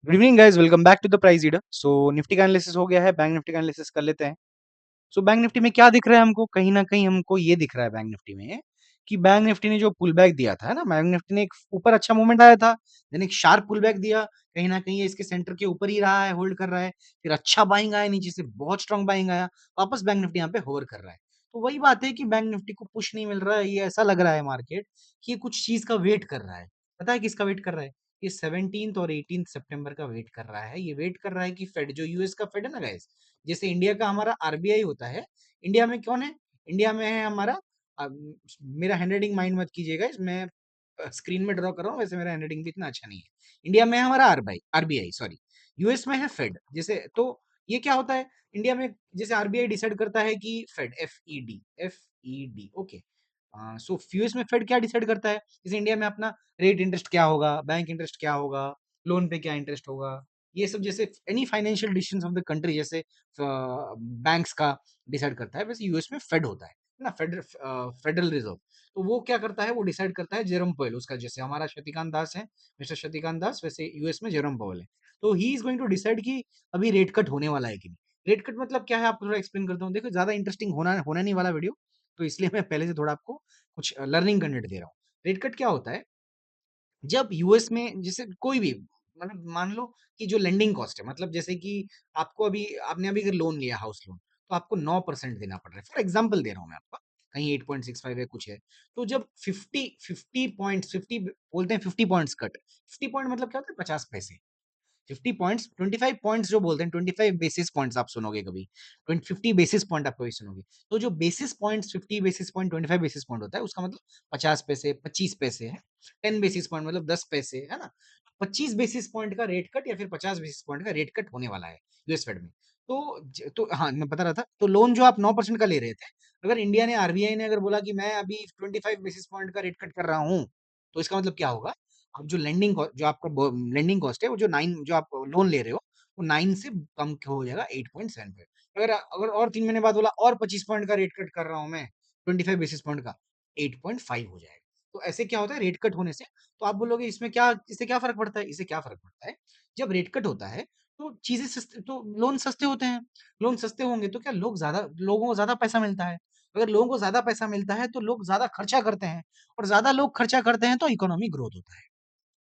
Good evening guys, welcome back to the price reader. So Nifty का analysis हो गया है। बैंक निफ्टी का एनालिसिस कर लेते हैं। सो बैंक निफ्टी में क्या दिख रहा है हमको? कहीं न कहीं हमको ये दिख रहा है बैंक निफ्टी में कि बैंक निफ्टी ने जो पुल बैक दिया था, है ना? बैंक निफ्टी ने एक ऊपर अच्छा मूवमेंट आया था, देन एक शार्प पुल बैक दिया। कहीं न कहीं ये इसके सेंटर के ऊपर ही रहा है, होल्ड कर रहा है। फिर अच्छा बाइंग आया नीचे से, बहुत स्ट्रॉन्ग बाइंग आया। वापस बैंक निफ्टी यहाँ पे होवर कर रहा है। तो वही बात है कि बैंक निफ्टी को पुश नहीं मिल रहा है। ये ऐसा लग रहा है मार्केट कि ये कुछ चीज़ का वेट कर रहा है। पता है किसका वेट कर रहा है? ये 17th और 18th सितंबर का वेट कर रहा है। ये वेट कर रहा है कि फेड जो यूएस का फेड है ना गाइस, जैसे इंडिया का हमारा आरबीआई होता है, इंडिया में कौन है? इंडिया में है हमारा अ, मेरा हैंडराइटिंग माइंड मत कीजिएगा, मैं स्क्रीन में ड्रॉ कर रहा हूँ, वैसे मेरा हैंडराइटिंग भी इतना अच्छा नहीं है। इंडिया में है हमारा आरबीआई आरबीआई सॉरी, यूएस में है फेड। जैसे तो ये क्या होता है? इंडिया में जैसे आरबीआई डिसाइड करता है कि Fed F E D okay. So US में फेड क्या डिसाइड करता है? जैसे इंडिया में अपना रेट इंटरेस्ट क्या होगा, बैंक इंटरेस्ट क्या होगा, लोन पे क्या इंटरेस्ट होगा, ये सब जैसे any financial decision of the country, जैसे बैंक्स का डिसाइड करता है, वैसे यूएस में फेड होता है ना, फेडरल रिजर्व। तो वो क्या करता है? वो डिसाइड करता है जेरोम पोवेल, उसका जैसे हमारा शक्तिकांत दास है, मिस्टर शक्तिकांत दास, वैसे यूएस में जेरोम पोवेल है। तो he is going to decide कि अभी रेट कट होने वाला है कि नहीं। रेट कट मतलब क्या है, आपको थोड़ा एक्सप्लेन करता हूँ। देखो, ज्यादा इंटरेस्टिंग होना होना नहीं वाला वीडियो, तो इसलिए मैं पहले से थोड़ा आपको कुछ लर्निंग कंटेंट दे रहा हूँ। रेट कट क्या होता है? जब यूएस में जैसे कोई भी, मतलब मान लो कि जो लेंडिंग कॉस्ट है, मतलब जैसे कि आपको अभी आपने अभी अगर लोन लिया हाउस लोन, तो आपको 9% देना पड़ रहा है। फॉर एग्जांपल दे रहा हूँ मैं आपको, कहीं 8.65 है कुछ है। तो जब 50 पॉइंट्स 50 बोलते हैं, 50 पॉइंट्स कट, 50 पॉइंट मतलब क्या होता है? 50 पैसे। 50 पॉइंट्स, 25 पॉइंट्स जो बोलते हैं, 25 बेसिस पॉइंट्स आप सुनोगे कभी, 50 बेसिस पॉइंट आप कभी सुनोगे। तो जो basis points, 50 basis point, 25 basis point होता है, उसका मतलब 50 पैसे, 25 पैसे है। 10 बेसिस पॉइंट मतलब 10 पैसे, है ना? 25 बेसिस पॉइंट का रेट कट या फिर 50 बेसिस पॉइंट का रेट कट होने वाला है यूएस फेड में। तो हाँ, मैं बता रहा था, तो लोन जो आप 9% का ले रहे थे, अगर इंडिया ने, आरबीआई ने अगर बोला कि मैं अभी 25 बेसिस पॉइंट का रेट कट कर रहा हूँ, तो इसका मतलब क्या होगा? अब जो जो आपका लेंडिंग कॉस्ट है, वो जो 9 जो आप लोन ले रहे हो, वो 9 से कम हो जाएगा 8.75। अगर अगर और 3 महीने बाद बोला और 25 पॉइंट का रेट कट कर रहा हूं मैं, 25 बेसिस पॉइंट का, 8.5 हो जाएगा। तो ऐसे क्या होता है रेट कट होने से? तो आप बोलोगे इसमें क्या, इससे क्या फर्क पड़ता है? इससे क्या फर्क पड़ता है? जब रेट कट होता है तो चीजें सस्ते, तो लोन सस्ते होते हैं। लोन सस्ते होंगे तो क्या, लोगों को ज्यादा पैसा मिलता है। अगर लोगों को ज्यादा पैसा मिलता है तो लोग ज्यादा खर्चा करते हैं, और ज्यादा लोग खर्चा करते हैं तो इकोनॉमी ग्रोथ होता है।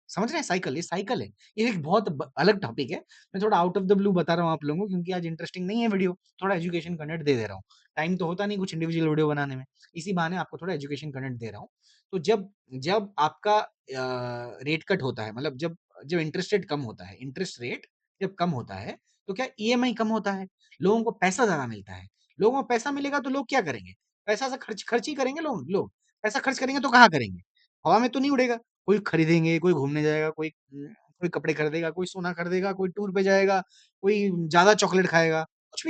समझ रहे हैं? साइकिल, ये साइकिल है। ये एक बहुत अलग टॉपिक है। मैं थोड़ा आउट ऑफ द ब्लू बता रहा हूँ आप लोगों को, क्योंकि आज इंटरेस्टिंग नहीं है वीडियो, थोड़ा एजुकेशन कंटेंट दे रहा हूँ। टाइम तो होता नहीं कुछ इंडिविजुअल वीडियो बनाने में, इसी बहाने आपको थोड़ा एजुकेशन कंटेंट दे रहा हूँ। तो जब जब आपका रेट कट होता है, मतलब जब जब इंटरेस्ट रेट कम होता है, इंटरेस्ट रेट जब कम होता है, तो क्या ईएमआई कम होता है, लोगों को पैसा ज्यादा मिलता है। लोगों को पैसा मिलेगा तो लोग क्या करेंगे? पैसा से खर्च खर्च ही करेंगे। लोग पैसा खर्च करेंगे तो कहाँ करेंगे? हवा में तो नहीं उड़ेगा। कोई खरीदेंगे, कोई घूमने जाएगा, कोई कपड़े खरीदेगा, कोई सोना खरीदेगा, कोई टूर पे जाएगा, कोई ज़्यादा चॉकलेट खाएगा, कुछ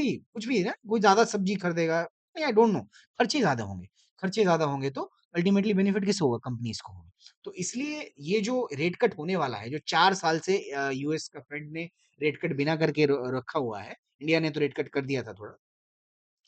भी है ना, कोई ज़्यादा सब्जी खरीदेगा, आई डोंट नो, खर्चे ज़्यादा होंगे। खर्चे ज़्यादा होंगे तो अल्टीमेटली बेनिफिट किसको होगा? कंपनीज़ को होगा। तो इसलिए ये जो रेट कट होने वाला है, जो 4 साल से यूएस का फेड ने रेट कट बिना करके रखा हुआ है, इंडिया ने तो रेट कट कर दिया था थोड़ा,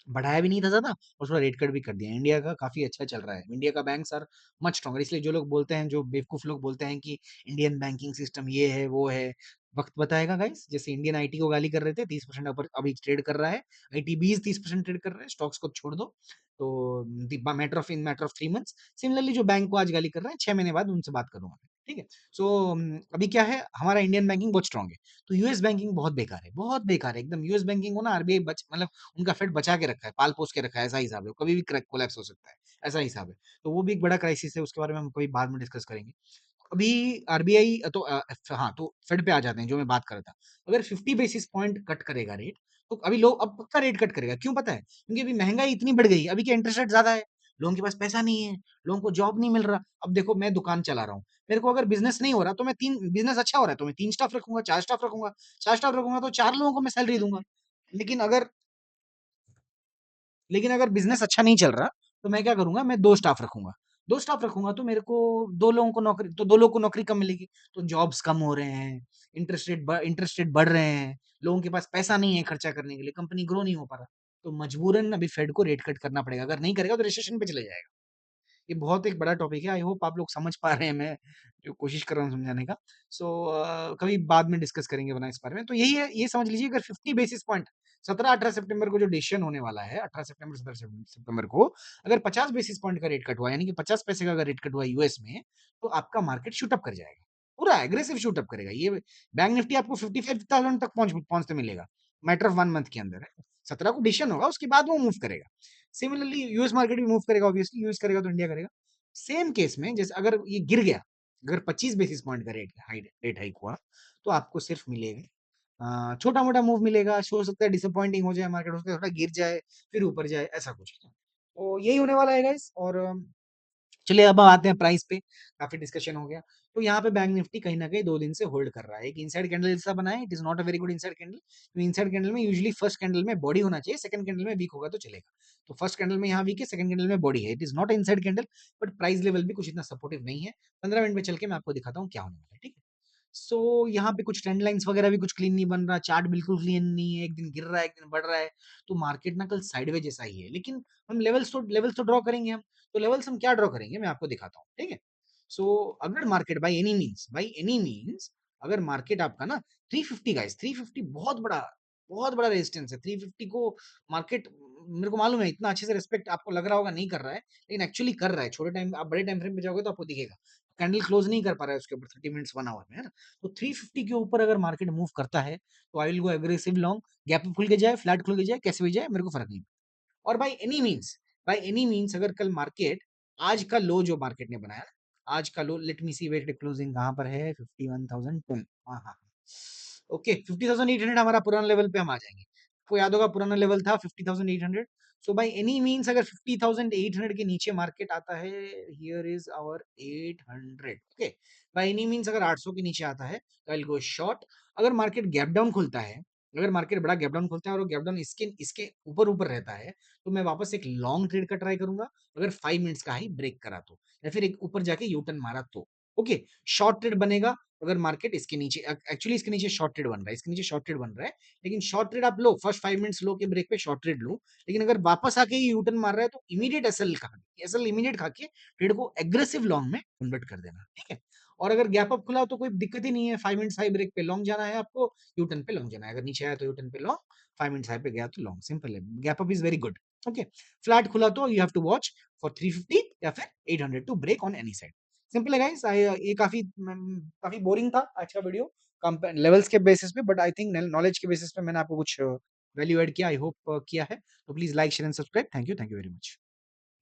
बढ़ाया भी नहीं था ज़्यादा, और थोड़ा रेट कट भी कर दिया। इंडिया का काफ़ी अच्छा चल रहा है। इंडिया का बैंक्स आर मच स्ट्रॉन्गर। इसलिए जो लोग बोलते हैं, जो बेवकूफ़ लोग बोलते हैं कि इंडियन बैंकिंग सिस्टम ये है, वो है, वक़्त बताएगा गाइस। जैसे इंडियन आईटी को गाली कर रहे थे, 30% अपर अभी ट्रेड कर रहा है। आईटीबीज़ 30% ट्रेड कर रहे हैं, स्टॉक्स को छोड़ दो। तो the matter of 3 months. Similarly जो बैंक को आज गाली कर रहे हैं, 6 महीने बाद उनसे बात करूँगा मैं, ठीक है? सो अभी क्या है, हमारा इंडियन बैंकिंग बहुत स्ट्रॉन्ग है। तो यूएस बैंकिंग बहुत बेकार है एकदम। यूएस बैंकिंग को ना आरबीआई बच मतलब उनका फेड बचा के रखा है, पाल-पोस के रखा है, ऐसा हिसाब है। वो कभी भी कोलैप्स हो सकता है, ऐसा हिसाब है। तो वो भी एक बड़ा क्राइसिस है, उसके बारे में हम कभी बाद में डिस्कस करेंगे। अभी आरबीआई हाँ, तो फेड पे आ जाते हैं, जो मैं बात कर रहा था। अगर 50 बेसिस पॉइंट कट करेगा रेट, तो अभी लोग अब पक्का रेट कट करेगा। क्यों पता है? क्योंकि अभी महँगाई इतनी बढ़ गई है, अभी क्या इंटरेस्ट रेट ज़्यादा है, लोगों के पास पैसा नहीं है, लोगों को जॉब नहीं मिल रहा। अब देखो, मैं दुकान चला रहा हूँ, मेरे को अगर बिज़नेस नहीं हो रहा, तो मैं 3 बिज़नेस अच्छा हो रहा है, तो मैं 3 स्टाफ रखूँगा, 4 स्टाफ रखूँगा। 4 स्टाफ रखूँगा तो 4 लोगों को मैं सैलरी दूँगा। लेकिन अगर लेकिन अगर बिज़नेस अच्छा नहीं चल रहा, तो मैं क्या करूँगा, मैं 2 स्टाफ रखूँगा। 2 स्टाफ रखूँगा तो मेरे को 2 लोगों को नौकरी कम मिलेगी, तो जॉब्स कम हो रहे हैं, इंटरेस्ट रेट बढ़ रहे हैं, लोगों के पास पैसा नहीं है खर्चा करने के लिए, कंपनी ग्रो नहीं हो पा रहा। तो मजबूरन अभी फेड को रेट कट करना पड़ेगा, अगर नहीं करेगा तो रिसेशन पे चले जाएगा। ये बहुत एक बड़ा टॉपिक है। आई होप आप लोग समझ पा रहे हैं मैं जो कोशिश कर रहा हूँ समझाने का। सो कभी बाद में डिस्कस करेंगे वरना इस बारे में। तो यही है, ये समझ लीजिए अगर 50 बेसिस पॉइंट 17-18 सितंबर को जो डिसीजन होने वाला है, 18 सितंबर 17 सितंबर को अगर 50 बेसिस पॉइंट का रेट कट हुआ, यानी कि 50 पैसे का अगर रेट कट हुआ यूएस में, तो आपका मार्केट शूट अप कर जाएगा। पूरा एग्रेसिव शूट अप करेगा। ये बैंक निफ्टी आपको 55,000 तक पहुँचते मिलेगा, मैटर ऑफ 1 मंथ के अंदर। 17 को डिसीजन होगा, उसके बाद वो मूव करेगा। सिमिलरली यूएस मार्केट भी मूव करेगा, ऑब्वियसली यूएस करेगा तो इंडिया करेगा। सेम केस में जैसे अगर ये गिर गया, अगर 25 बेसिस पॉइंट का रेट हाइक हुआ, तो आपको सिर्फ मिलेगा छोटा-मोटा मूव मिलेगा, हो सकता है डिसअपॉइंटिंग हो जाए मार्केट, हो सकता है थोड़ा गिर जाए, फिर ऊपर जाए, ऐसा कुछ। तो यही होने वाला है गाइस। और चलिए अब आते हैं प्राइस पे, काफ़ी डिस्कशन हो गया। तो यहाँ पे बैंक निफ्टी कहीं न कहीं 2 दिन से होल्ड कर रहा है। एक इनसाइड कैंडल जैसा बना है, it is not a very good inside candle. तो इनसाइड कैंडल में यूजुअली फर्स्ट कैंडल में बॉडी होना चाहिए, सेकंड कैंडल में वीक होगा तो चलेगा। तो फर्स्ट कैंडल में यहाँ वीक है, सेकंड कैंडल में बॉडी है। It is not a inside candle, but price level भी कुछ इतना सपोर्टिव नहीं है। 15 मिनट में चल के मैं आपको दिखाता हूँ क्या होने वाला है, ठीक है? सो यहाँ पे कुछ ट्रेंड लाइन्स वगैरह भी कुछ क्लीन नहीं बन रहा, चार्ट बिल्कुल क्लीन नहीं है, एक दिन गिर रहा है, एक दिन बढ़ रहा है, तो मार्केट ना कल साइडवेज जैसा ही है। लेकिन हम लेवल्स तो ड्रॉ करेंगे हम, तो लेवल्स हम क्या ड्रॉ करेंगे मैं आपको दिखाता हूँ, ठीक है? सो अगर मार्केट बाय एनी मीन्स अगर मार्केट आपका ना 350 गाइस, 350 बहुत बड़ा रेजिस्टेंस है। 350 को मार्केट मेरे को मालूम है इतना अच्छे से रिस्पेक्ट आपको लग रहा होगा नहीं कर रहा है, लेकिन एक्चुअली कर रहा है। छोटे टाइम आप बड़े टाइम फ्रेम पे जाओगे तो आपको दिखेगा। कैंडल क्लोज नहीं कर पा रहा है उसके ऊपर 30 मिनट्स 1 आवर में, है ना? तो 350 के ऊपर अगर मार्केट मूव करता है, तो I will go aggressive long, gap up खुल के जाए, फ्लैट खुल के जाए, कैसे भी जाए मेरे को फ़र्क नहीं। और बाय एनी मीन्स अगर कल मार्केट आज का लो जो मार्केट ने बनाया, आज का लो लेट मी सी वेट क्लोजिंग कहाँ पर है 51,010। हाँ हाँ, ओके 50,800 हमारा पुराना लेवल पे हम आ जाएंगे। आपको याद होगा पुराना लेवल था 50,800। सो बाय एनी मीन्स अगर 50,800 के नीचे मार्केट आता है, here is our 800, okay. By any means अगर 800 के नीचे आता है तो आई विल गो शॉर्ट। अगर मार्केट गैप डाउन खुलता है, अगर मार्केट बड़ा गैप डाउन खुलता है और गैप डाउन इसके इसके ऊपर ऊपर रहता है, तो मैं वापस एक लॉन्ग ट्रेड का ट्राई करूंगा। अगर 5 मिनट्स का ही ब्रेक करा तो, या फिर एक ऊपर जाके यू टर्न मारा तो, ओके। शॉर्ट ट्रेड बनेगा अगर मार्केट इसके नीचे, एक्चुअली इसके नीचे शॉर्ट ट्रेड बन रहा है, इसके नीचे शॉर्ट ट्रेड बन रहा है, लेकिन शॉर्ट ट्रेड आप लो, फर्स्ट 5 मिनट्स लो के ब्रेक पे शॉर्ट ट्रेड लो। लेकिन अगर वापस आके यू टर्न मार रहा है तो इमीडिएट एसएल इमीडिएट खा के ट्रेड को एग्रेसिव लॉन्ग में कन्वर्ट कर देना, ठीक है। और अगर गैप अप खुला तो कोई दिक्कत ही नहीं है, 5 मिनट्स हाई ब्रेक पे लॉन्ग जाना है आपको, यू टर्न पे लॉन्ग जाना है। अगर नीचे आया तो यू टर्न पे लॉन्ग, 5 मिनट्स हाई पे गया तो लॉन्ग, सिंपल है। Gap up is very good, okay. Flat खुला तो you have to watch for 350 या फिर 800 to break on any side. Simple है गाइस। ये काफी बोरिंग था आज का वीडियो लेवल्स के बेसिस पे, बट आई थिंक नॉलेज के बेसिस पे मैंने आपको कुछ वैल्यू ऐड किया, आई होप किया है। तो please like share and subscribe. Thank you very much.